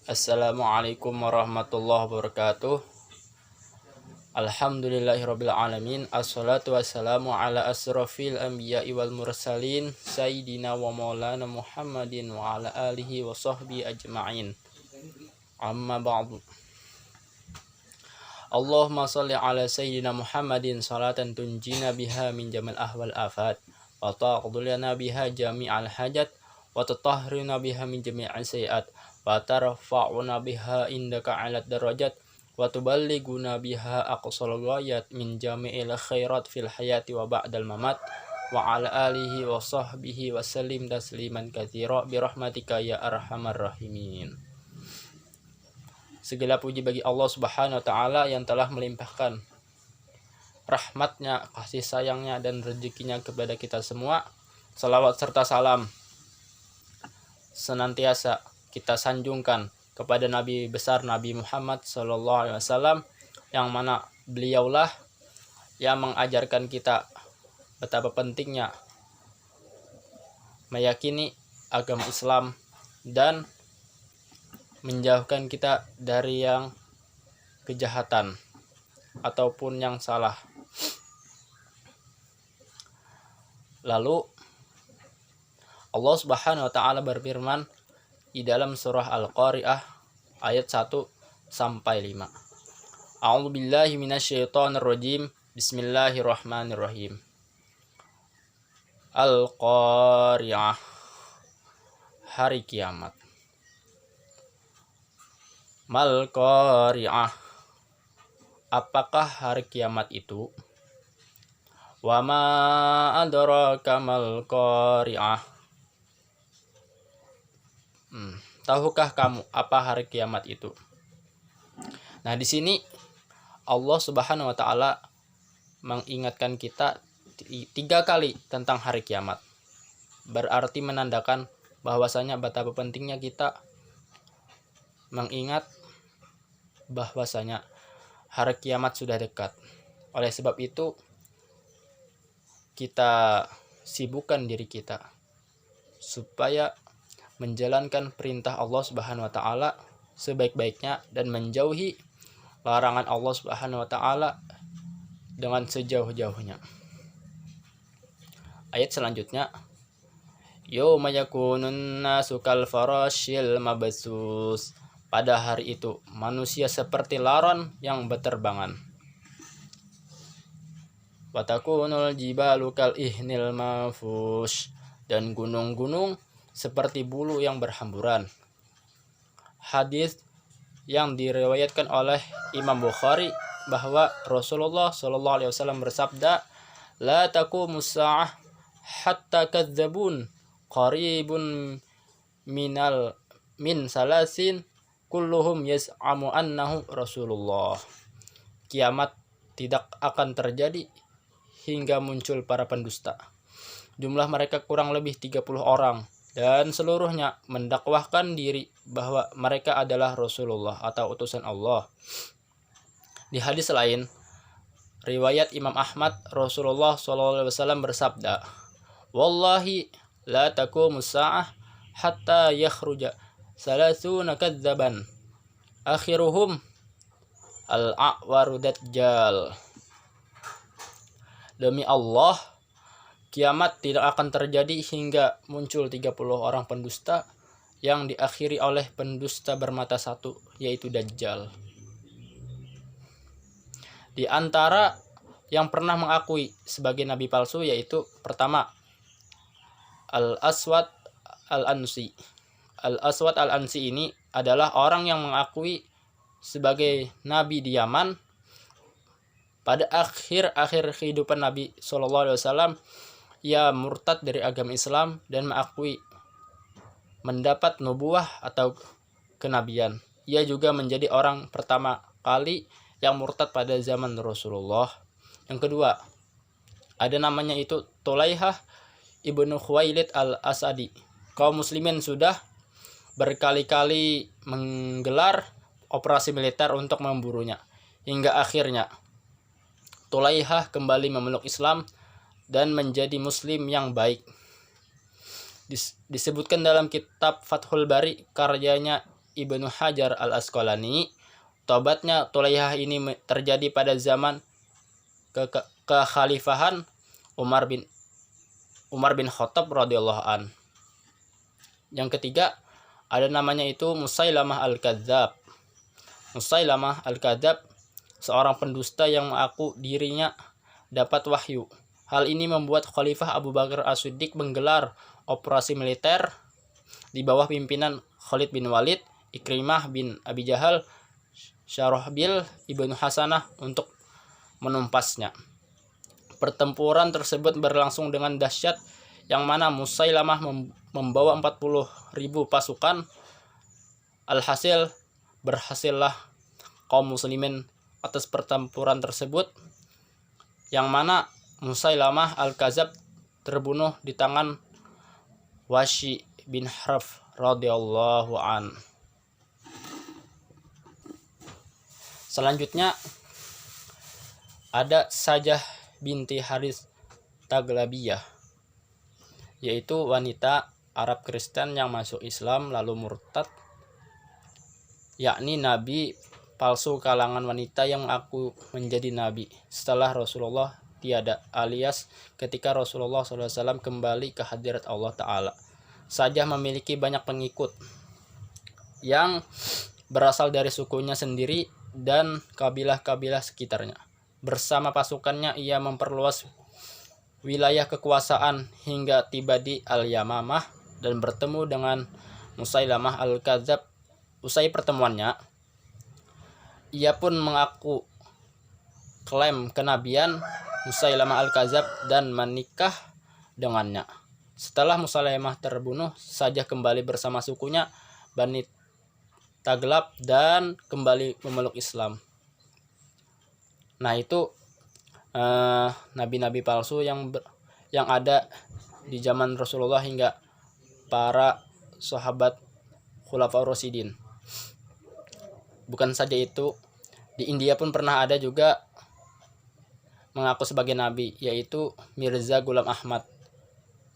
Assalamualaikum warahmatullahi wabarakatuh. Alhamdulillahirabbil alamin. Assalatu wassalamu ala asrofil anbiya'i wal mursalin sayyidina wa maulana Muhammadin wa ala alihi wa sahbihi ajma'in. Amma ba'du. Allahumma shalli ala sayyidina Muhammadin salatan tunjina biha min jamal ahwal afat wa taqdulana biha jami'al hajat wa tutahhiruna biha min jami'al sayiat wa tarfa'una biha indaka 'alat darajat wa tuballighuna biha aqsal ghayat min jami'il khairat fil hayati wa ba'dal mamat wa ala alihi wa sahbihi wa sallim tasliman katsira bi rahmatika ya arhamar rahimin. Segala puji bagi Allah Subhanahu wa taala yang telah melimpahkan rahmatnya, kasih sayangnya dan rezekinya kepada kita semua. Salawat serta salam senantiasa kita sanjungkan kepada Nabi besar Nabi Muhammad SAW, yang mana beliaulah yang mengajarkan kita betapa pentingnya meyakini agama Islam dan menjauhkan kita dari yang kejahatan ataupun yang salah. Lalu Allah Subhanahu wa taala berfirman di dalam surah Al-Qari'ah ayat 1 sampai 5. A'udzubillahi minasyaitonir rajim. Bismillahirrahmanirrahim. Al-Qari'ah, hari kiamat. Mal Qari'ah, apakah hari kiamat itu? Wa ma adraka mal Qari'ah, tahukah kamu apa hari kiamat itu? Nah, di sini Allah Subhanahu wa taala mengingatkan kita 3 kali tentang hari kiamat. Berarti menandakan bahwasanya betapa pentingnya kita mengingat bahwasanya hari kiamat sudah dekat. Oleh sebab itu kita sibukkan diri kita supaya menjalankan perintah Allah Subhanahu wa taala sebaik-baiknya dan menjauhi larangan Allah Subhanahu wa taala dengan sejauh-jauhnya. Ayat selanjutnya, yauma yakunun nasu kal farashil mabsus, pada hari itu manusia seperti laron yang berterbangan. Wa takunul jibalu kal ihnil manfush, dan gunung-gunung seperti bulu yang berhamburan. Hadis yang diriwayatkan oleh Imam Bukhari bahwa Rasulullah SAW bersabda, la taqumus sa'ah hatta kadzabun qaribun min salasin kulluhum yas'amu annahu Rasulullah. Kiamat tidak akan terjadi hingga muncul para pendusta. Jumlah mereka kurang lebih 30 orang dan seluruhnya mendakwahkan diri bahwa mereka adalah Rasulullah atau utusan Allah. Di hadis lain, riwayat Imam Ahmad, Rasulullah SAW bersabda, wallahi la taqumus sa'ah hatta yakhruja salasuna kadzaban akhiruhum al-a'waru dajjal. Demi Allah, kiamat tidak akan terjadi hingga muncul 30 orang pendusta yang diakhiri oleh pendusta bermata satu, yaitu Dajjal. Di antara yang pernah mengakui sebagai nabi palsu yaitu pertama, Al-Aswad Al-Ansi. Al-Aswad Al-Ansi ini adalah orang yang mengakui sebagai nabi di Yaman. Pada akhir kehidupan Nabi SAW, ia murtad dari agama Islam dan mengakui mendapat nubuah atau kenabian. Ia juga menjadi orang pertama kali yang murtad pada zaman Rasulullah. Yang kedua, ada namanya itu Tulaihah ibnu Khuwailid al-Asadi. Kaum muslimin sudah berkali-kali menggelar operasi militer untuk memburunya. Hingga akhirnya Tulaihah kembali memeluk Islam dan menjadi muslim yang baik. Disebutkan dalam kitab Fathul Bari karyanya Ibnu Hajar al-Asqalani, tobatnya Tulaihah ini terjadi pada zaman kekhalifahan Umar bin Khattab radhiyallahu an. Yang ketiga, ada namanya itu Musailamah al-Kadzab. Musailamah al-Kadzab seorang pendusta yang mengaku dirinya dapat wahyu. Hal ini membuat Khalifah Abu Bakar As-Siddiq menggelar operasi militer di bawah pimpinan Khalid bin Walid, Ikrimah bin Abi Jahal, Syarahbil ibnu Hasanah untuk menumpasnya. Pertempuran tersebut berlangsung dengan dahsyat, yang mana Musailamah membawa 40.000 pasukan. Alhasil berhasillah kaum muslimin atas pertempuran tersebut, yang mana Musailamah al-Kadzab terbunuh di tangan Wasy bin Harf radhiyallahu an. Selanjutnya ada Sajah binti Haris Taglabiyah, yaitu wanita Arab Kristen yang masuk Islam lalu murtad, yakni nabi palsu kalangan wanita yang mengaku menjadi nabi setelah Rasulullah tiada, alias ketika Rasulullah SAW kembali ke hadirat Allah Ta'ala. Sajah memiliki banyak pengikut yang berasal dari sukunya sendiri dan kabilah-kabilah sekitarnya. Bersama pasukannya ia memperluas wilayah kekuasaan hingga tiba di Al-Yamamah dan bertemu dengan Musailamah al-Kadzab. Usai pertemuannya, ia pun mengaku klaim kenabian Musailamah al-Kadzab dan menikah dengannya. Setelah Musailamah terbunuh, Sajah kembali bersama sukunya Bani Taglab dan kembali memeluk Islam. Nah, itu nabi-nabi palsu yang ada di zaman Rasulullah hingga para sahabat Khulafaur Rasyidin. Bukan saja itu, di India pun pernah ada juga mengaku sebagai nabi, yaitu Mirza Ghulam Ahmad.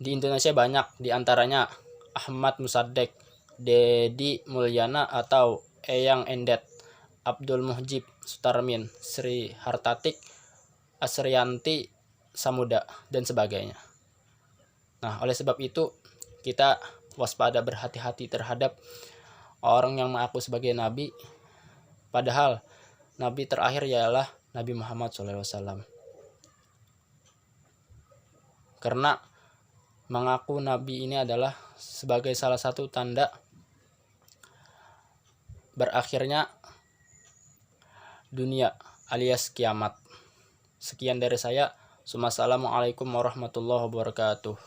Di Indonesia banyak, di antaranya Ahmad Musaddiq, Dedi Mulyana atau Eyang Endet, Abdul Muhjib Sutarmin, Sri Hartatik, Asrianti Samuda, dan sebagainya. Nah, oleh sebab itu kita waspada, berhati-hati terhadap orang yang mengaku sebagai nabi, padahal nabi terakhir ialah Nabi Muhammad SAW. Karena mengaku nabi ini adalah sebagai salah satu tanda berakhirnya dunia alias kiamat. Sekian dari saya. Wassalamualaikum warahmatullahi wabarakatuh.